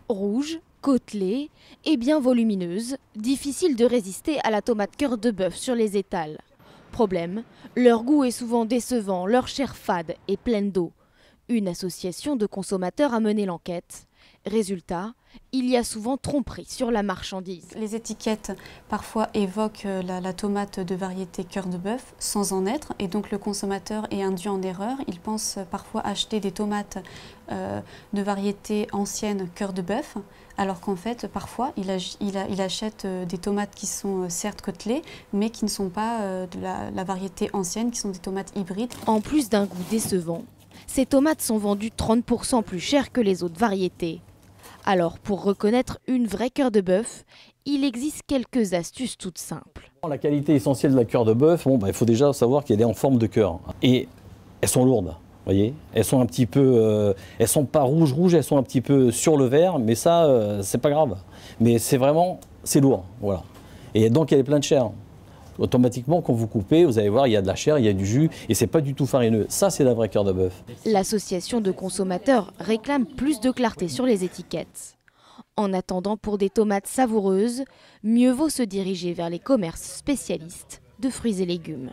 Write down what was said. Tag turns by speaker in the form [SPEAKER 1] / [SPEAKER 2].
[SPEAKER 1] Rouges, côtelées et bien volumineuses, difficile de résister à la tomate cœur de bœuf sur les étals. Problème, leur goût est souvent décevant, leur chair fade et pleine d'eau. Une association de consommateurs a mené l'enquête. Résultat, il y a souvent tromperie sur la marchandise.
[SPEAKER 2] Les étiquettes parfois évoquent la tomate de variété cœur de bœuf sans en être, et donc le consommateur est induit en erreur. Il pense parfois acheter des tomates de variété ancienne cœur de bœuf, alors qu'en fait parfois il achète des tomates qui sont certes côtelées, mais qui ne sont pas de la variété ancienne, qui sont des tomates hybrides.
[SPEAKER 1] En plus d'un goût décevant, ces tomates sont vendues 30% plus cher que les autres variétés. Alors, pour reconnaître une vraie cœur de bœuf, il existe quelques astuces toutes simples.
[SPEAKER 3] La qualité essentielle de la cœur de bœuf, il faut déjà savoir qu'elle est en forme de cœur. Et elles sont lourdes, voyez. Elles sont un petit peu, elles sont pas rouges, elles sont un petit peu sur le vert, mais ça, c'est pas grave. Mais c'est vraiment, c'est lourd, voilà. Et donc elle est pleine de chair. Automatiquement, quand vous coupez, vous allez voir, il y a de la chair, il y a du jus, et c'est pas du tout farineux. Ça, c'est la vraie cœur de bœuf.
[SPEAKER 1] L'association de consommateurs réclame plus de clarté sur les étiquettes. En attendant, pour des tomates savoureuses, mieux vaut se diriger vers les commerces spécialistes de fruits et légumes.